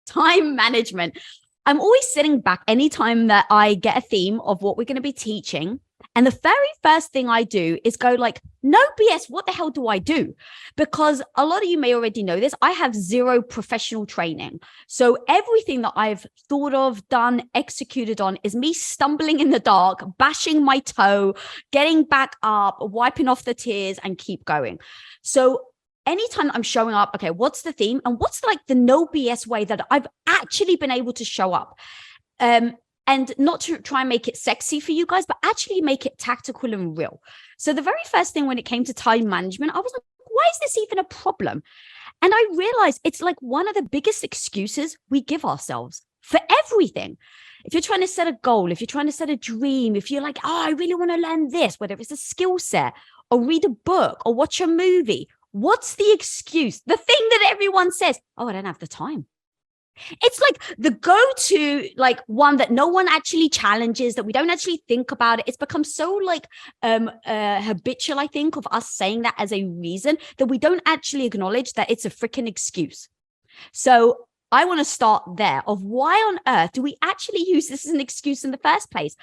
time management. I'm always sitting back anytime that I get a theme of what we're going to be teaching. And the very first thing I do is go like, no BS, what the hell do I do? Because a lot of you may already know this. I have zero professional training. So everything that I've thought of, done, executed on is me stumbling in the dark, bashing my toe, getting back up, wiping off the tears and keep going. So anytime I'm showing up, okay, what's the theme? And what's like the no BS way that I've actually been able to show up? And not to try and make it sexy for you guys, but actually make it tactical and real. So the very first thing when it came to time management, I was like, why is this even a problem? And I realized it's like one of the biggest excuses we give ourselves for everything. If you're trying to set a goal, if you're trying to set a dream, if you're like, oh, I really want to learn this, whether it's a skill set or read a book or watch a movie, what's the excuse? The thing that everyone says, oh, I don't have the time. It's like the go-to, like one that no one actually challenges, that we don't actually think about it. It's become so like habitual, I think, of us saying that as a reason that we don't actually acknowledge that it's a freaking excuse. So I want to start there of why on earth do we actually use this as an excuse in the first place?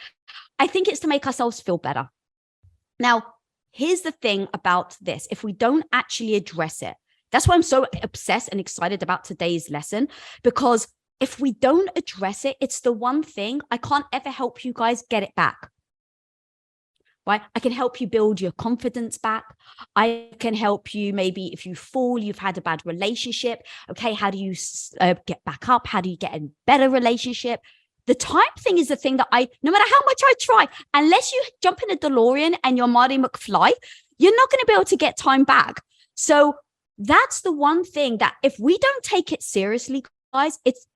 I think it's to make ourselves feel better. Now, here's the thing about this. If we don't actually address it, that's why I'm so obsessed and excited about today's lesson, because if we don't address it, it's the one thing I can't ever help you guys get it back. Right? I can help you build your confidence back. I can help you, maybe if you fall, you've had a bad relationship. Okay, how do you get back up? How do you get a better relationship? The time thing is the thing that no matter how much I try, unless you jump in a DeLorean and you're Marty McFly, you're not going to be able to get time back. So that's the one thing that if we don't take it seriously, guys, it's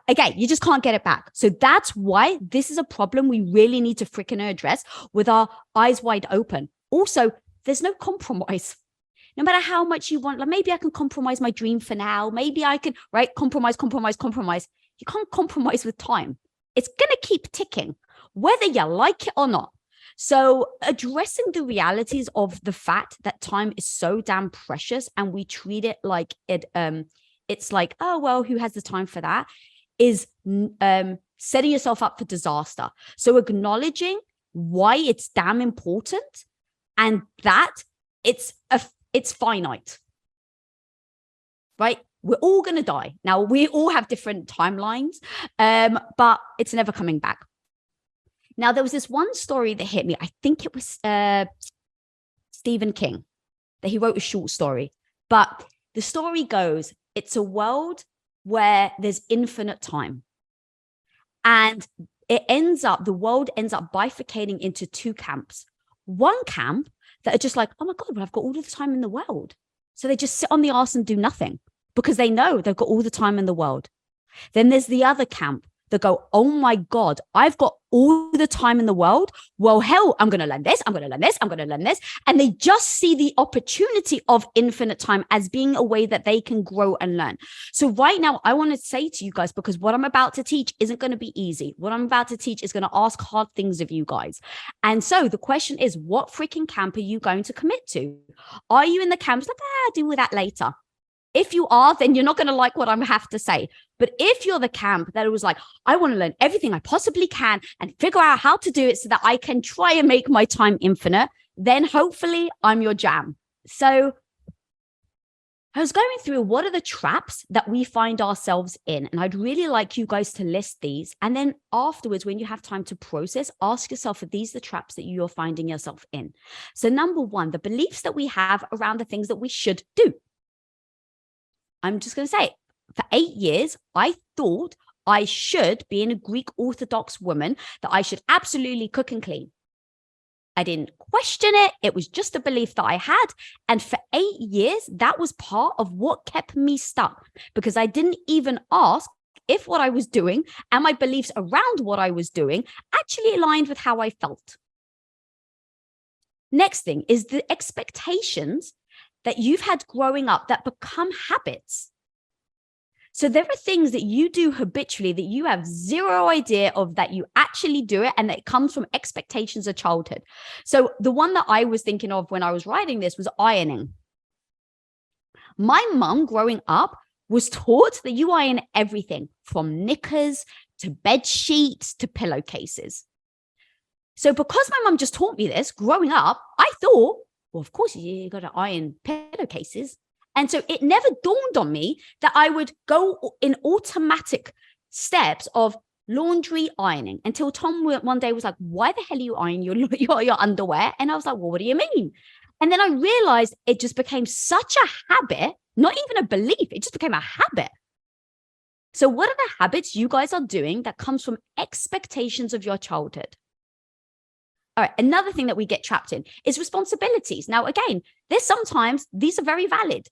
again, you just can't get it back. So that's why this is a problem we really need to freaking address with our eyes wide open. Also, there's no compromise. No matter how much you want, like maybe I can compromise my dream for now. Maybe I can, right? Compromise. You can't compromise with time. It's going to keep ticking, whether you like it or not. So addressing the realities of the fact that time is so damn precious and we treat it like it's like, oh, well, who has the time for that, is setting yourself up for disaster. So acknowledging why it's damn important and that it's finite, right? We're all going to die. Now, we all have different timelines, but it's never coming back. Now, there was this one story that hit me. I think it was Stephen King, that he wrote a short story. But the story goes, it's a world where there's infinite time. And the world ends up bifurcating into two camps. One camp that are just like, oh my God, well, I've got all the time in the world. So they just sit on the arse and do nothing because they know they've got all the time in the world. Then there's the other camp that go, oh my God, I've got all the time in the world. Well, hell, I'm going to learn this. I'm going to learn this. I'm going to learn this. And they just see the opportunity of infinite time as being a way that they can grow and learn. So right now, I want to say to you guys, because what I'm about to teach isn't going to be easy. What I'm about to teach is going to ask hard things of you guys. And so the question is, what freaking camp are you going to commit to? Are you in the camps like, I'll deal with that later? If you are, then you're not going to like what I have to say. But if you're the camp that it was like, I want to learn everything I possibly can and figure out how to do it so that I can try and make my time infinite, then hopefully I'm your jam. So I was going through what are the traps that we find ourselves in. And I'd really like you guys to list these. And then afterwards, when you have time to process, ask yourself if these are the traps that you're finding yourself in. So number one, the beliefs that we have around the things that we should do. I'm just going to say, for 8 years, I thought I should, being a Greek Orthodox woman, that I should absolutely cook and clean. I didn't question it. It was just a belief that I had. And for 8 years, that was part of what kept me stuck, because I didn't even ask if what I was doing and my beliefs around what I was doing actually aligned with how I felt. Next thing is the expectations that you've had growing up that become habits. So there are things that you do habitually that you have zero idea of that you actually do it, and that it comes from expectations of childhood. So the one that I was thinking of when I was writing this was ironing. My mum growing up was taught that you iron everything from knickers to bed sheets to pillowcases. So because my mum just taught me this growing up, I thought, well, of course you got to iron pillowcases. And so it never dawned on me that I would go in automatic steps of laundry, ironing, until Tom one day was like, why the hell are you ironing your underwear? And I was like, well, what do you mean? And then I realized it just became such a habit, not even a belief. It just became a habit. So what are the habits you guys are doing that comes from expectations of your childhood? All right, another thing that we get trapped in is responsibilities. Now, again, sometimes these are very valid.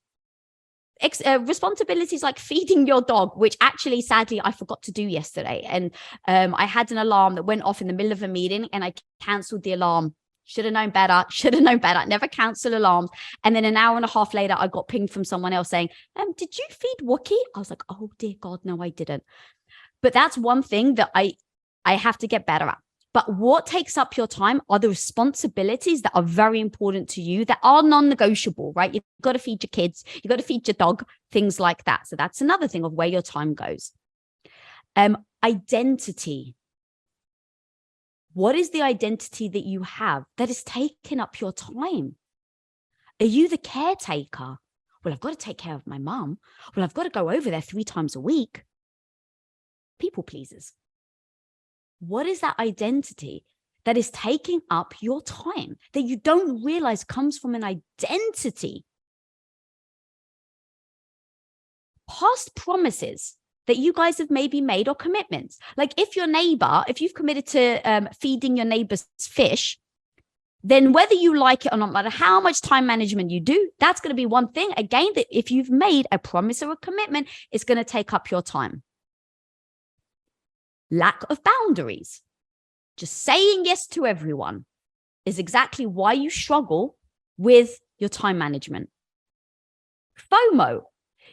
Responsibilities like feeding your dog, which actually, sadly, I forgot to do yesterday. And I had an alarm that went off in the middle of a meeting and I canceled the alarm. Should have known better, never cancel alarms. And then an hour and a half later, I got pinged from someone else saying, did you feed Wookie? I was like, oh dear God, no, I didn't. But that's one thing that I have to get better at. But what takes up your time are the responsibilities that are very important to you, that are non-negotiable, right? You've got to feed your kids, you've got to feed your dog, things like that. So that's another thing of where your time goes. Identity. What is the identity that you have that is taking up your time? Are you the caretaker? Well, I've got to take care of my mum. Well, I've got to go over there 3 times a week. People pleasers. What is that identity that is taking up your time that you don't realize comes from an identity? Past promises that you guys have maybe made, or commitments. Like if you've committed to feeding your neighbor's fish, then whether you like it or not, no matter how much time management you do, that's going to be one thing. Again, that if you've made a promise or a commitment, it's going to take up your time. Lack of boundaries. Just saying yes to everyone is exactly why you struggle with your time management. FOMO.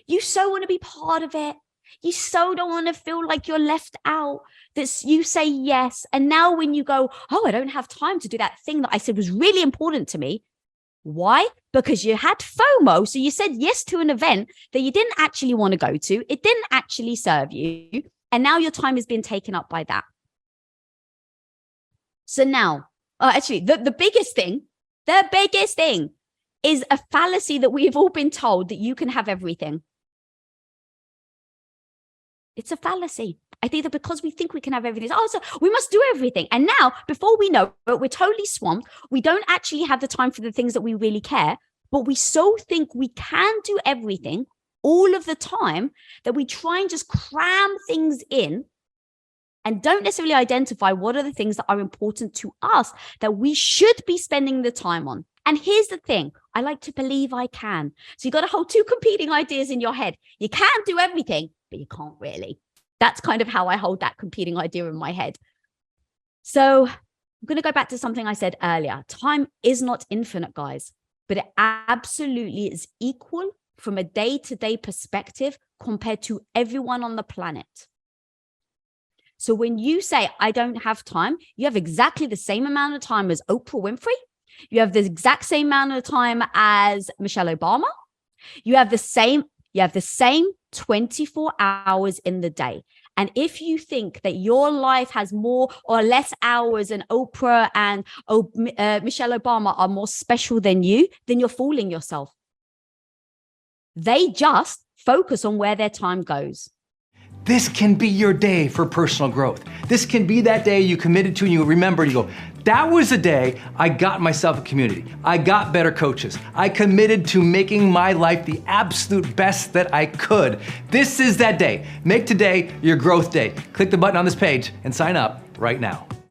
You so want to be part of it. You so don't want to feel like you're left out, that you say yes. And now when you go, oh, I don't have time to do that thing that I said was really important to me. Why? Because you had FOMO. So you said yes to an event that you didn't actually want to go to. It didn't actually serve you. And now your time is being taken up by that. So now, actually, the biggest thing is a fallacy that we've all been told that you can have everything. It's a fallacy. I think that because we think we can have everything, so we must do everything. And now, before we know it, we're totally swamped. We don't actually have the time for the things that we really care, but we so think we can do everything all of the time that we try and just cram things in and don't necessarily identify what are the things that are important to us that we should be spending the time on. And here's the thing, I like to believe I can. So you got to hold 2 competing ideas in your head. You can do everything, but you can't really. That's kind of how I hold that competing idea in my head. So I'm going to go back to something I said earlier. Time is not infinite, guys, but it absolutely is equal from a day-to-day perspective compared to everyone on the planet. So when you say, I don't have time, you have exactly the same amount of time as Oprah Winfrey. You have the exact same amount of time as Michelle Obama. You have the same 24 hours in the day. And if you think that your life has more or less hours and Oprah and Michelle Obama are more special than you, then you're fooling yourself. They just focus on where their time goes. This can be your day for personal growth. This can be that day you committed to and you remember and you go, that was the day I got myself a community. I got better coaches. I committed to making my life the absolute best that I could. This is that day. Make today your growth day. Click the button on this page and sign up right now.